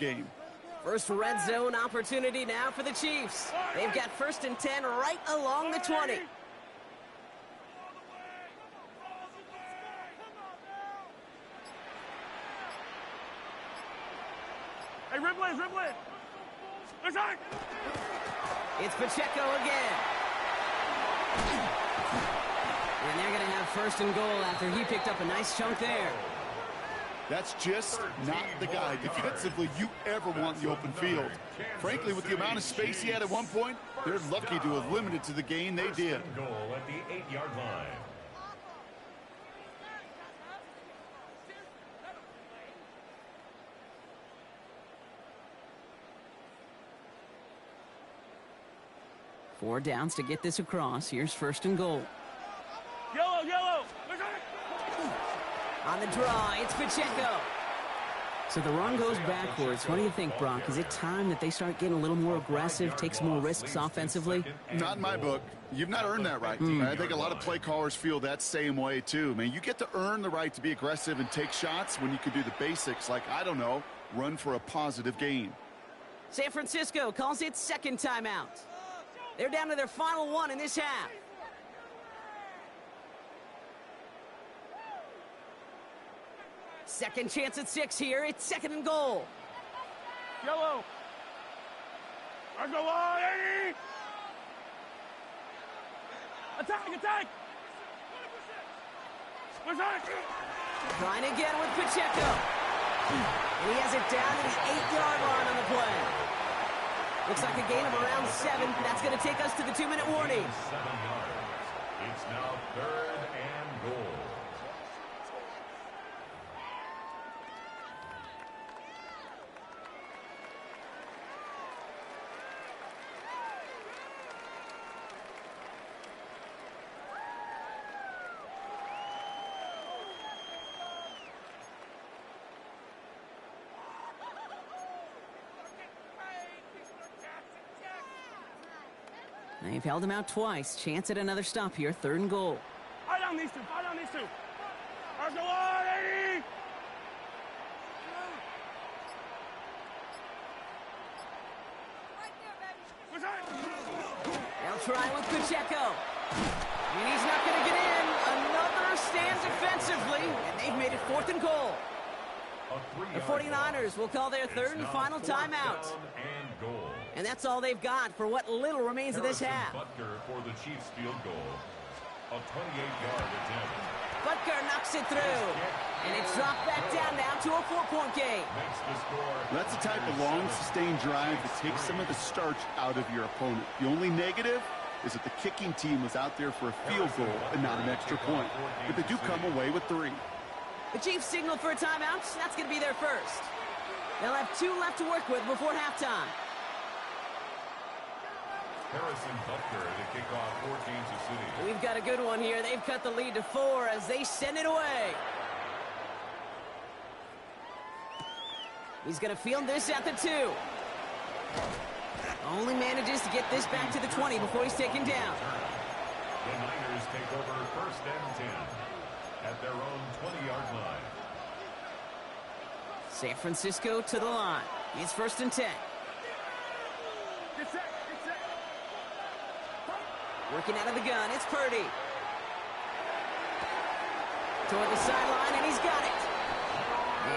game. First red zone opportunity now for the Chiefs. They've got 1st and 10 right along the 20. Hey, Ripley! It's Pacheco again. And they're going to have 1st and goal after he picked up a nice chunk there. That's just not the guy defensively you ever want in the open field. Frankly, with the amount of space he had at one point, they're lucky to have limited to the gain they did. Goal at the 8-yard line. Four downs to get this across. Here's 1st and goal. Yellow! On the draw, it's Pacheco. So the run goes backwards. What do you think, Brock? Is it time that they start getting a little more aggressive, take some more risks offensively? Not in my book. You've not earned that right. I think a lot of play callers feel that same way, too. Man, you get to earn the right to be aggressive and take shots when you can do the basics, like, I don't know, run for a positive gain. San Francisco calls it 2nd timeout. They're down to their final one in this half. Second chance at 6 here. It's 2nd and goal. Yellow! Let's go on, Eddie! Attack! Trying again with Pacheco. And he has it down to the 8-yard line on the play. Looks like a gain of around 7. That's going to take us to the 2-minute warning. 7 yards. It's now 3rd and goal. They've held him out twice. Chance at another stop here. 3rd and goal. Fight on these two! Let's go on, Eddie! They'll try with Pacheco. And he's not going to get in. Another stand defensively. And they've made it 4th and goal. The 49ers will call their 3rd and final timeout. And that's all they've got for what little remains of this half. Butker for the Chiefs field goal. A 28-yard attempt. Butker knocks it through. And it's dropped back down now to a 4-point game. That's the type of long, sustained drive that takes some of the starch out of your opponent. The only negative is that the kicking team was out there for a field goal and not an extra point. But they do come away with 3. The Chiefs signal for a timeout. That's going to be their first. They'll have 2 left to work with before halftime. Harrison Butker to kick off for Kansas City. We've got a good one here. They've cut the lead to 4 as they send it away. He's going to field this at the 2. Only manages to get this back to the 20 before he's taken down. The Niners take over 1st and 10 at their own 20-yard line. San Francisco to the line. It's 1st and 10. Working out of the gun, it's Purdy. Toward the sideline, and he's got it.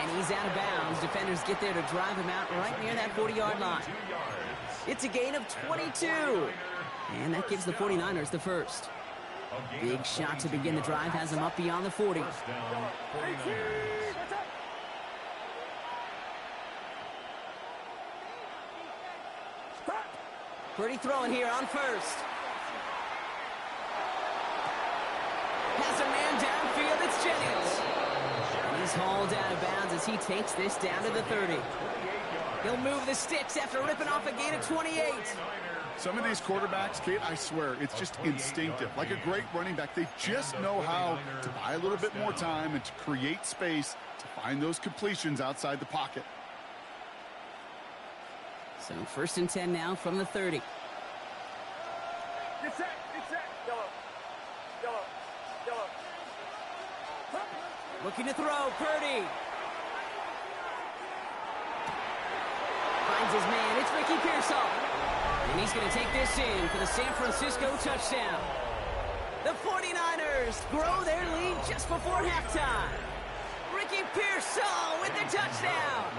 And he's out of bounds. Defenders get there to drive him out right near that 40-yard line. It's a gain of 22. And that gives the 49ers the first. Big shot to begin the drive has him up beyond the 40. Purdy throwing here on 1st. Has a man downfield, it's Jennings. And he's hauled out of bounds as he takes this down to the 30. He'll move the sticks after ripping off a gain of 28. Some of these quarterbacks, Kate, I swear, it's just instinctive. Like a great running back, they just know how to buy a little bit more time and to create space to find those completions outside the pocket. So 1st and 10 now from the 30. Get set. Yellow. Looking to throw, Purdy. And he's going to take this in for the San Francisco touchdown. The 49ers grow their lead just before halftime. Ricky Pearsall with the touchdown.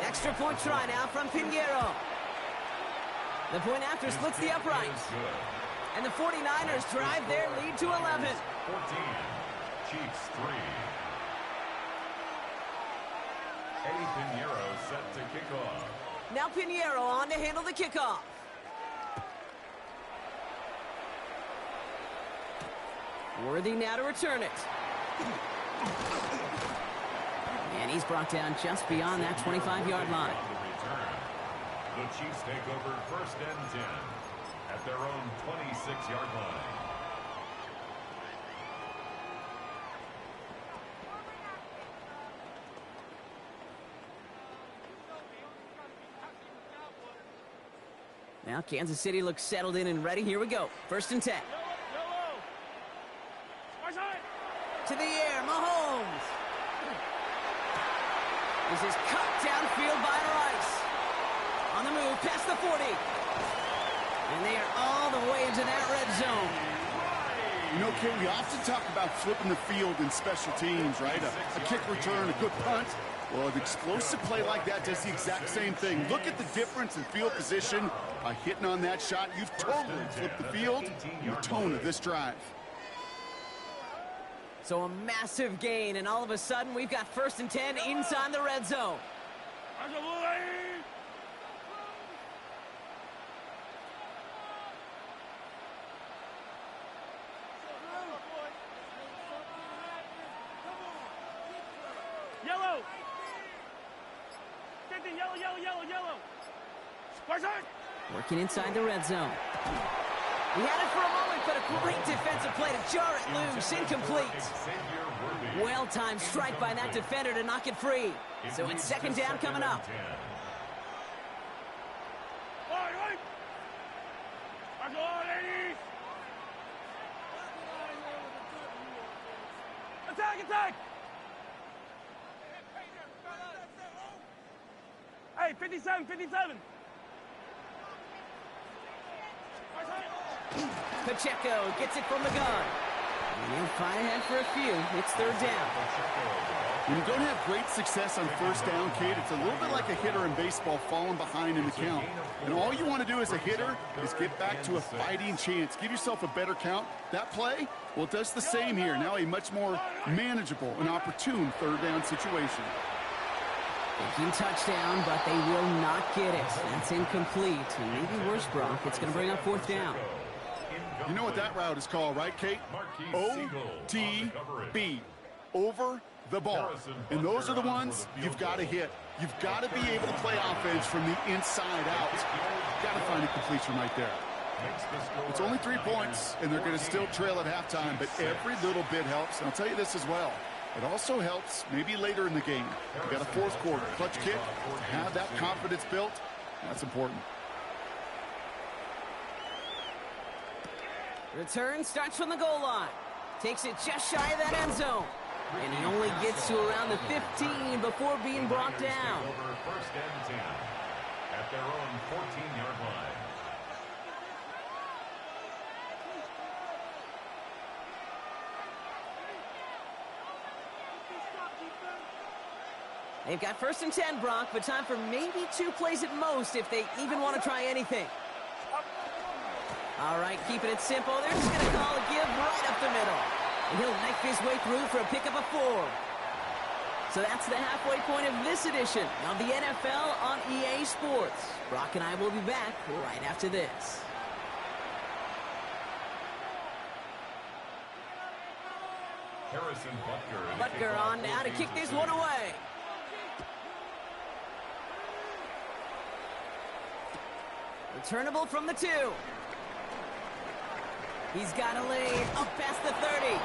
Extra point try now from Pinheiro. The point after splits the uprights. And the 49ers drive their lead to 11. 14, Chiefs 3. Eddie Pinheiro set to kick off. Now Pinheiro on to handle the kickoff. Worthy now to return it. And he's brought down just beyond that 25-yard line. The Chiefs take over 1st and 10 at their own 26-yard line. Now Kansas City looks settled in and ready. Here we go. 1st and 10. To the air, Mahomes. This is cut downfield by Rice. On the move, past the 40. And they are all the way into that red zone. You know, Kate, we often talk about flipping the field in special teams, right? A kick return, a good punt. Well, an explosive play like that does the exact same thing. Look at the difference in field position. By hitting on that shot, you've totally flipped the field and the tone of this drive. So a massive gain, and all of a sudden, we've got 1st and 10 inside the red zone. Yellow. 50, yellow. Working inside the red zone. He had it for a moment, but a great defensive play to jar it loose. Incomplete. Well-timed strike by that defender to knock it free. So it's 2nd down coming up. Attack! Hey, 57! Pacheco gets it from the gun. And he'll fight ahead for a few. It's 3rd down. When you don't have great success on 1st down, Kate, it's a little bit like a hitter in baseball falling behind in the count. And all you want to do as a hitter is get back to a fighting chance. Give yourself a better count. That play, well, it does the same here. Now a much more manageable and opportune 3rd down situation. Thinking touchdown, but they will not get it. That's incomplete. And maybe worse, Brock. It's going to bring up 4th down. You know what that route is called, right, Kate? OTB. Over the ball. And those are the ones you've got to hit. You've got to be able to play offense from the inside out. You've got to find a completion right there. It's only 3 points, and they're going to still trail at halftime, but every little bit helps. And I'll tell you this as well. It also helps maybe later in the game. You got a 4th quarter clutch kick. To have that confidence built, that's important. Return starts from the goal line. Takes it just shy of that end zone. And he only gets to around the 15 before being brought down. Over 1st and 10 at their own 14-yard line. They've got 1st and 10, Brock, but time for maybe 2 plays at most if they even want to try anything. All right, keeping it simple. They're just going to call a give right up the middle. And he'll knife his way through for a pickup of 4. So that's the halfway point of this edition of the NFL on EA Sports. Brock and I will be back right after this. Harrison Butker on now to kick this one away. Returnable from the 2. He's got a lead up past the 30.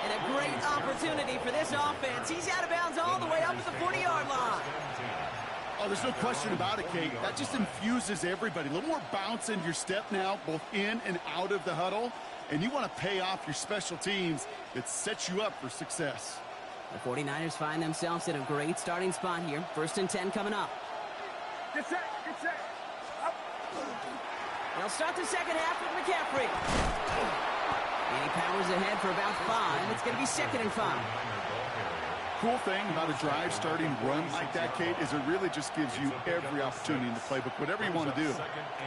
And a great opportunity for this offense. He's out of bounds all the way up at the 40-yard line. Oh, there's no question about it, Kate. That just infuses everybody. A little more bounce into your step now, both in and out of the huddle. And you want to pay off your special teams that sets you up for success. The 49ers find themselves in a great starting spot here. 1st and 10 coming up. Get set. Up. They'll start the second half with McCaffrey. And he powers ahead for about 5. It's going to be 2nd and 5. Cool thing about a drive starting run like that, Kate, is it really just gives you every opportunity in the playbook, whatever you want to do.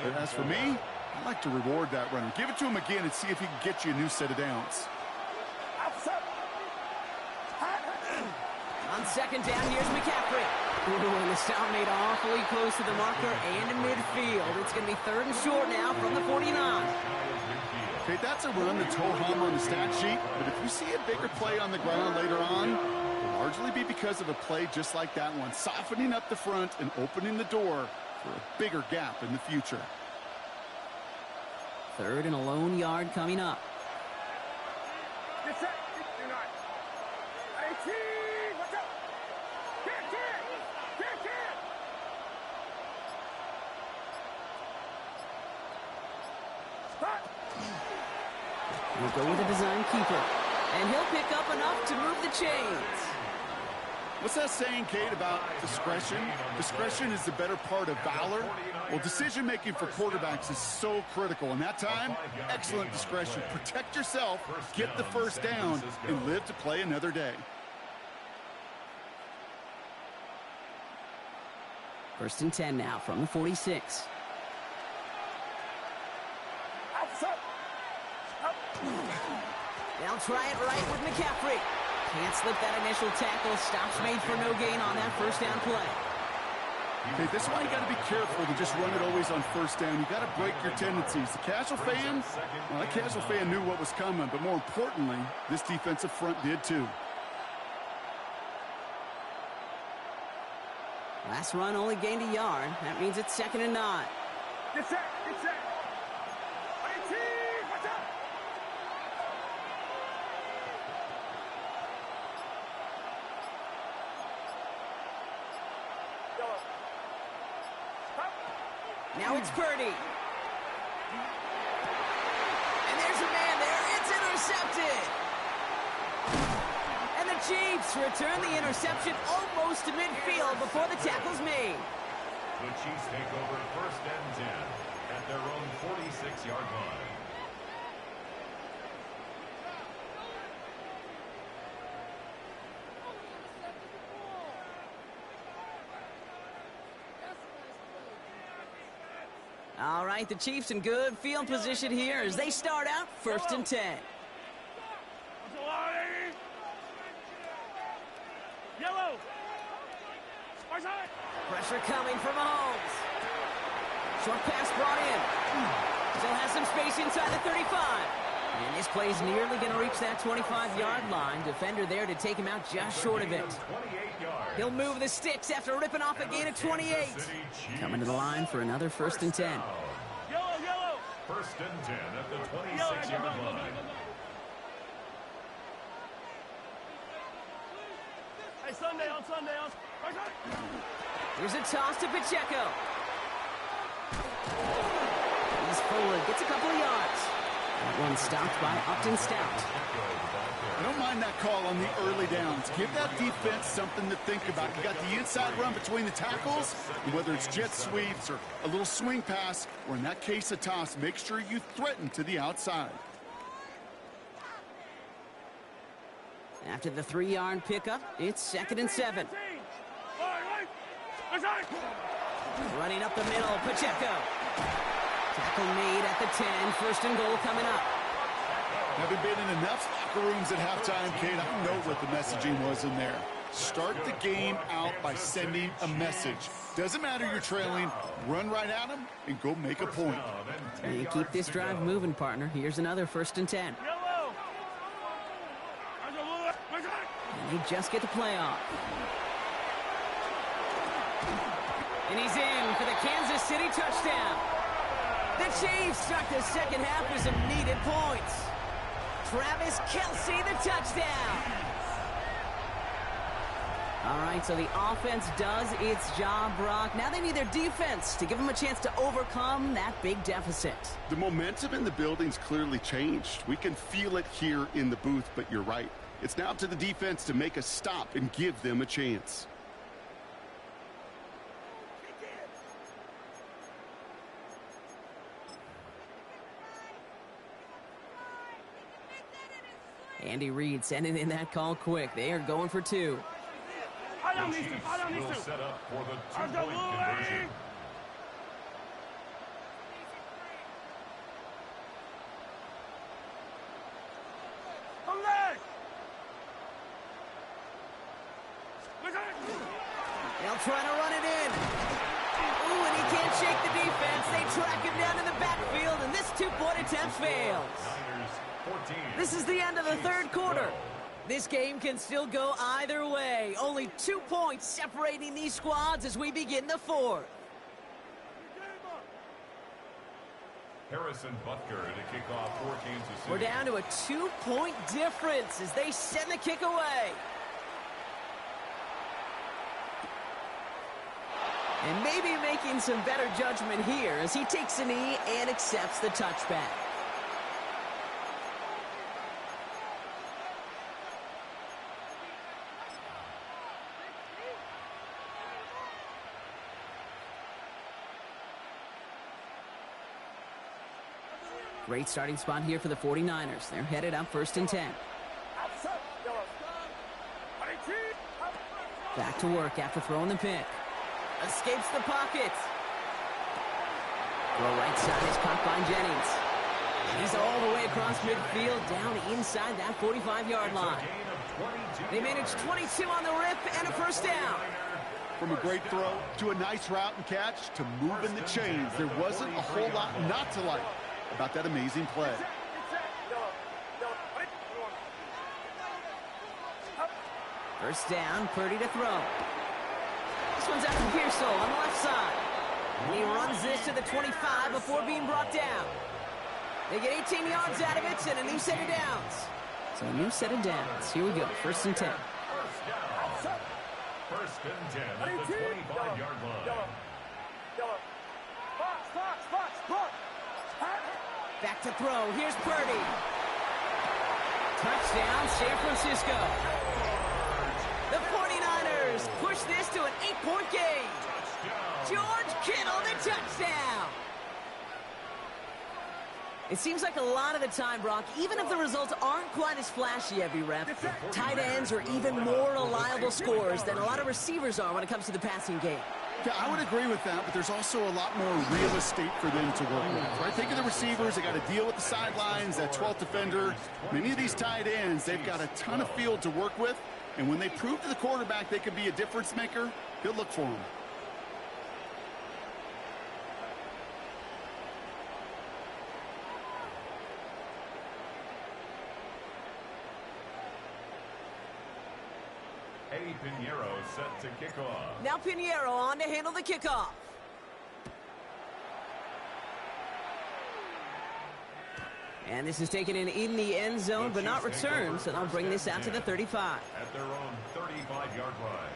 But as for me, I like to reward that runner. Give it to him again and see if he can get you a new set of downs. On 2nd down, here's McCaffrey. Ooh, and the stop made awfully close to the marker and in midfield. It's going to be 3rd and short now from the 49. Okay, that's a run that's ho-hum on the stat sheet, but if you see a bigger play on the ground later on, it'll largely be because of a play just like that one, softening up the front and opening the door for a bigger gap in the future. 3rd and a lone yard coming up. Get set. You're not. 18. Watch out. Get. Stop. We'll go with a design keeper. And he'll pick up enough to move the chains. What's that saying, Kate, about discretion? Discretion is the better part of valor. Well, decision-making for quarterbacks is so critical. And that time, excellent discretion. Protect yourself, get the first down, and live to play another day. 1st and 10 now from the 46. They'll try it right with McCaffrey. Can't slip that initial tackle. Stops made for no gain on that 1st down play. Okay, this is why you got to be careful to just run it always on 1st down. You got to break your tendencies. The casual fan, well, that casual fan knew what was coming, but more importantly, this defensive front did too. Last run only gained a yard. That means it's 2nd and 9. Get set. 18. Watch out. Now it's Purdy. And there's a man there. It's intercepted. And the Chiefs return the interception almost to midfield before the tackle's made. The Chiefs take over 1st and 10 at their own 46-yard line. All right, the Chiefs in good field position here as they start out 1st and 10. Yellow. Pressure coming from Mahomes. Short pass brought in. Still has some space inside the 35. And this play's nearly going to reach that 25-yard line. Defender there to take him out just short of it. He'll move the sticks after ripping off a gain of 28. Coming to the line for another 1st and 10. Yellow. 1st and 10 at the 26-yard line. Hey, Sunday on. Here's a toss to Pacheco. He's forward, gets a couple of yards. That one stopped by Upton Stout. I don't mind that call on the early downs. Give that defense something to think about. You got the inside run between the tackles, and whether it's jet sweeps or a little swing pass, or in that case a toss, make sure you threaten to the outside. After the 3-yard pickup, it's 2nd and 7. Running up the middle, Pacheco. Tackle made at the 10, 1st and goal coming up. Having been in enough locker rooms at halftime, Kate, I know what the messaging was in there. Start the game out by sending a message. Doesn't matter you're trailing, run right at them and go make a point. And keep this drive moving, partner. Here's another 1st and 10. And they just get the play off. And he's in for the Kansas City touchdown. The Chiefs start the second half with some needed points. Travis Kelce, the touchdown. All right, so the offense does its job, Brock. Now they need their defense to give them a chance to overcome that big deficit. The momentum in the building's clearly changed. We can feel it here in the booth, but you're right. It's now to the defense to make a stop and give them a chance. Andy Reid sending in that call quick. They are going for two. The Chiefs will set up for the two-point conversion. They'll try to run it in. Ooh, and he can't shake the defense. They track him down in the backfield, and this two-point attempt fails. This is the end of the third quarter. This game can still go either way. Only 2 points separating these squads as we begin the fourth. Harrison Butker to kick off for Kansas City. We're down to a 2-point difference as they send the kick away. And maybe making some better judgment here as he takes a knee and accepts the touchback. Great starting spot here for the 49ers. They're headed up 1st and 10. Back to work after throwing the pick. Escapes the pocket. Throw right side is caught by Jennings. He's all the way across midfield, down inside that 45-yard line. They managed 22 on the rip and a first down. From a great throw to a nice route and catch to moving the chains, there wasn't a whole lot not to like about that amazing play. First down, Purdy to throw. This one's out to Pearsall on the left side. And he runs this to the 25 before being brought down. They get 18 yards out of it and a new set of downs. So a new set of downs. Here we go, 1st and 10. First and 10 at the 25-yard line. Back to throw. Here's Purdy. Touchdown, San Francisco. The 49ers push this to an 8-point game. George Kittle, the touchdown. It seems like a lot of the time, Brock, even if the results aren't quite as flashy every rep, tight ends are even more reliable scorers than a lot of receivers are when it comes to the passing game. Yeah, I would agree with that, but there's also a lot more real estate for them to work with. Right? Think of the receivers. They got to deal with the sidelines, that 12th defender. Many of these tight ends, they've got a ton of field to work with, and when they prove to the quarterback they can be a difference maker, he'll look for them. Pinheiro set to kick off. Now Pinheiro on to handle the kickoff. And this is taken in the end zone, but not returned, so they'll bring this out to the 35. At their own 35-yard line.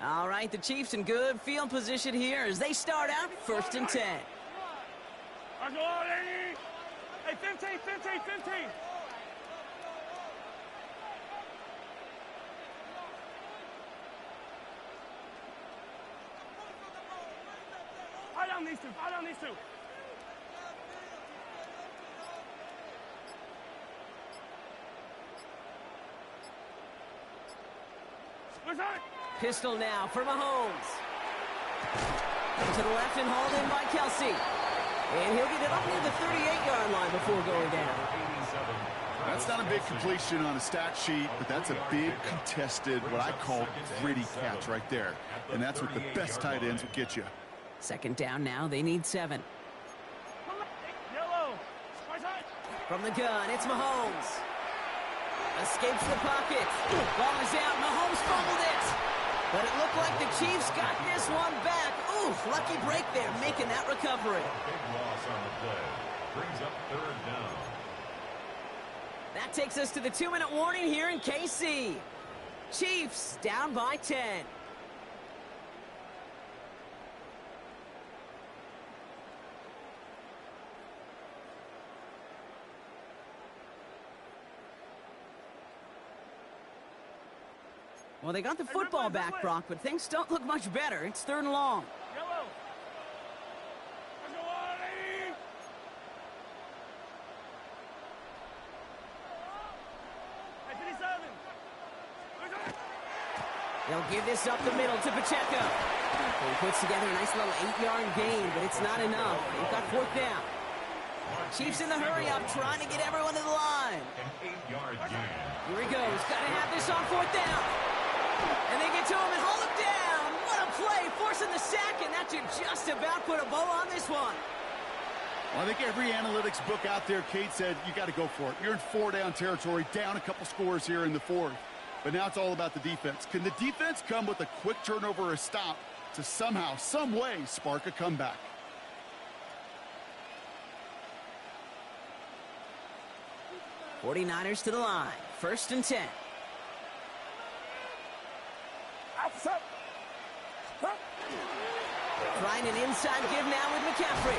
All right, the Chiefs in good field position here as they start out 1st and 10. Hey, 15, 15, 15. Fight on these two, fight on these two. What's that? Pistol now for Mahomes. To the left and hauled in by Kelsey. And he'll get it up near the 38-yard line before going down. That's not a big completion on a stat sheet, but that's a big contested, what I call gritty catch right there. And that's what the best tight ends will get you. 2nd down now, they need 7. Yellow. Right side. From the gun, it's Mahomes. Escapes the pocket. Ball is out, Mahomes fumbled it. But it looked like the Chiefs got this one back. Oof, lucky break there, making that recovery. Big loss on the play. Brings up 3rd down. That takes us to the 2-minute warning here in KC. Chiefs down by 10. Well, they got the football back, Brock, but things don't look much better. It's 3rd and long. Yellow. Let's go on, lady. Hey, 57. They'll give this up the middle to Pacheco. He puts together a nice little 8-yard gain, but it's not enough. They've got 4th down. Chiefs in the hurry-up, trying to get everyone to the line. An 8-yard gain. Here he goes. Got to have this on 4th down. And they get to him and haul him down. What a play, forcing the sack, and that should just about put a bow on this one. Well, I think every analytics book out there, Kate, said you got to go for it. You're in 4-down territory, down a couple scores here in the 4th. But now it's all about the defense. Can the defense come with a quick turnover or a stop to somehow, some way, spark a comeback? '49ers to the line. 1st and 10. Trying an inside give now with McCaffrey.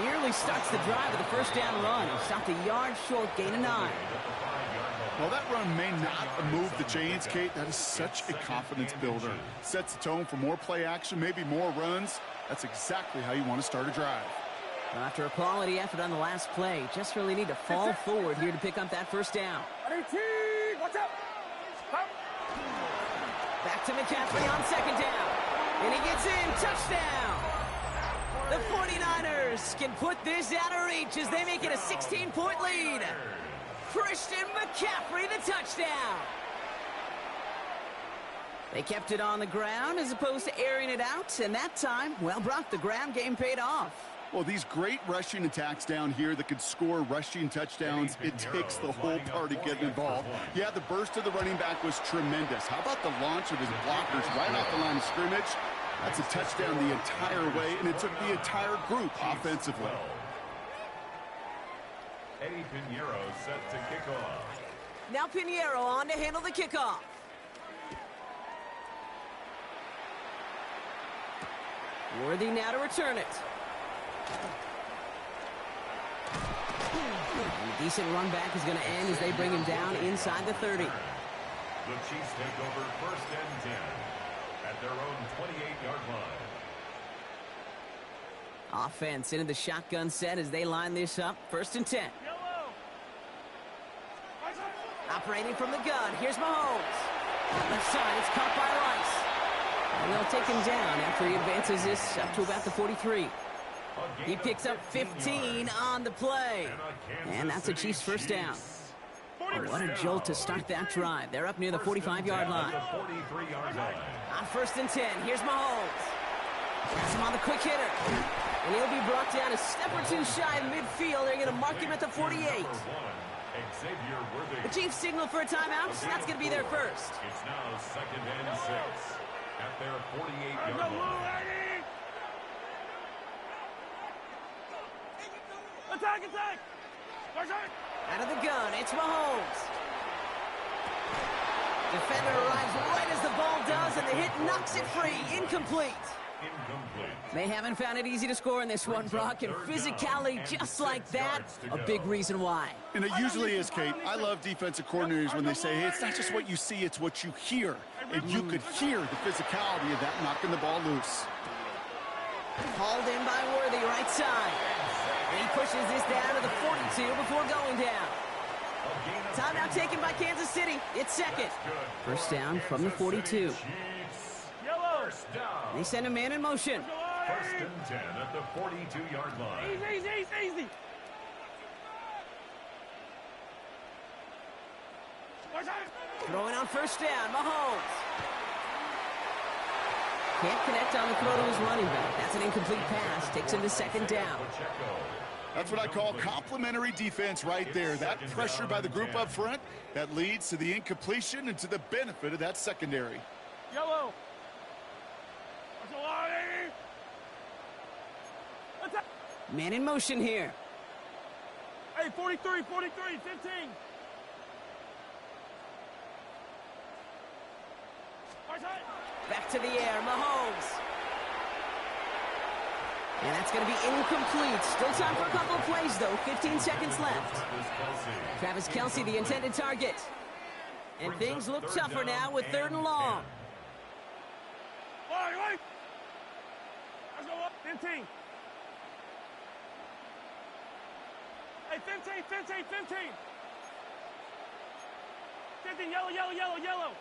Nearly starts the drive with a 1st down run. He stopped a yard short, gain of 9. Well, that run may not move the chains, Kate. That is such a confidence builder. Sets the tone for more play action, maybe more runs. That's exactly how you want to start a drive. After a quality effort on the last play, just really need to fall forward here to pick up that 1st down. Watch out. Back to McCaffrey on 2nd down. And he gets in. Touchdown. The 49ers can put this out of reach as they make it a 16-point lead. Christian McCaffrey, the touchdown. They kept it on the ground as opposed to airing it out. And that time, well, Brock, the ground game paid off. Well, these great rushing attacks down here that could score rushing touchdowns, it takes the whole party getting involved. Yeah, the burst of the running back was tremendous. How about the launch of his blockers right off the line of scrimmage? That's a touchdown the entire way, and it took the entire group offensively. Eddie Pinheiro set to kick off. Now Pinheiro on to handle the kickoff. Worthy now to return it. And a decent run back is going to end as they bring him down inside the 30. The Chiefs take over 1st and 10 at their own 28-yard line. Offense into the shotgun set as they line this up. 1st and 10. Yellow. Operating from the gun. Here's Mahomes. Left side, it's caught by Rice. And they'll take him down after he advances this up to about the 43. He picks up 15 on the play. And that's a Chiefs 1st down. Oh, what a jolt to start that drive. They're up near the 45-yard line. On 1st and 10, here's Mahomes. Has him on the quick hitter. And he'll be brought down a step or two shy of midfield. They're going to mark him at the 48. The Chiefs signal for a timeout. That's going to be their first. It's now 2nd and 6 at their 48-yard line. Attack, attack! Out of the gun, it's Mahomes. Defender arrives right as the ball does, and the hit knocks it free. Incomplete. They haven't found it easy to score in this one, Brock, and physicality just like that, a big reason why. And it usually is, Kate. I love defensive coordinators when they say, hey, it's not just what you see, it's what you hear. And you could hear the physicality of that knocking the ball loose. Hauled in by Worthy, right side. And he pushes this down to the 42 before going down. Timeout taken by Kansas City. It's 2nd. 1st down from the 42. They send a man in motion. 1st and 10 at the 42-yard line. Easy. Throwing on 1st down, Mahomes. Can't connect on the throw to his running back. That's an incomplete pass. Takes him to 2nd down. That's what I call complimentary defense right there. That pressure by the group up front, that leads to the incompletion and to the benefit of that secondary. Yellow. Man in motion here. Hey, 43, 15. Back to the air, Mahomes. And that's going to be incomplete. Still time for a couple of plays, though. 15 seconds left. Travis Kelce, the intended target. And things look tougher now with 3rd and long. Wait. Let's go up. 15. Hey, 15. 15, yellow.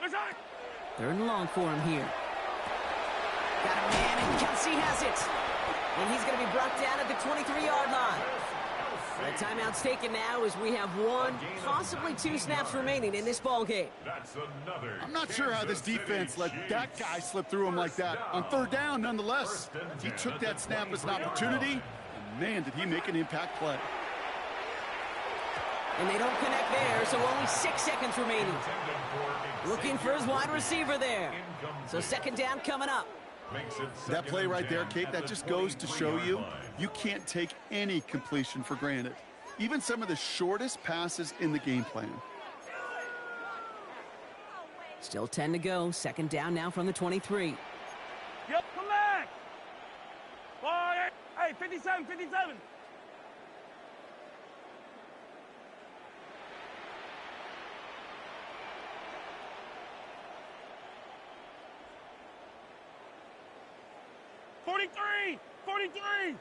Let's go. 3rd and long for him here. Got a man, and Kelsey has it. And he's going to be brought down at the 23-yard line. The timeout's taken now as we have 1, possibly 2 snaps remaining in this ball game. I'm not sure how this defense let that guy slip through him like that. On 3rd down, nonetheless. He took that snap as an opportunity, and man, did he make an impact play. And they don't connect there, so only 6 seconds remaining. Looking for his wide receiver there. So 2nd down coming up. That play right there, Kate, that just goes to show you can't take any completion for granted. Even some of the shortest passes in the game plan. Still 10 to go. 2nd down now from the 23. Yep, come back. Boy, hey, 57. 43.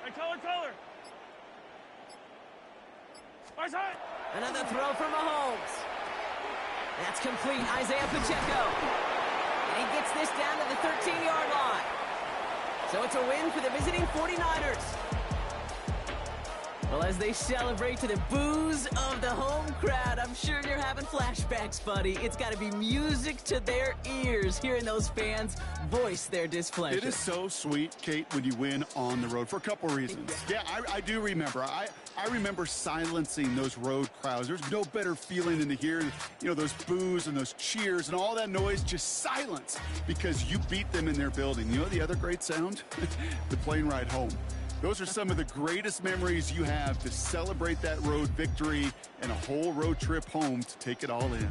Hey, color. Another throw from Mahomes. That's complete. Isaiah Pacheco. And he gets this down to the 13-yard line. So it's a win for the visiting 49ers. Well, as they celebrate to the boos of the home crowd, I'm sure you're having flashbacks, buddy. It's got to be music to their ears, hearing those fans voice their displeasure. It is so sweet, Kate, when you win on the road for a couple reasons. Yeah, I do remember. I remember silencing those road crowds. There's no better feeling than to hear, those boos and those cheers and all that noise just silence because you beat them in their building. You know the other great sound? The plane ride home. Those are some of the greatest memories you have to celebrate that road victory and a whole road trip home to take it all in.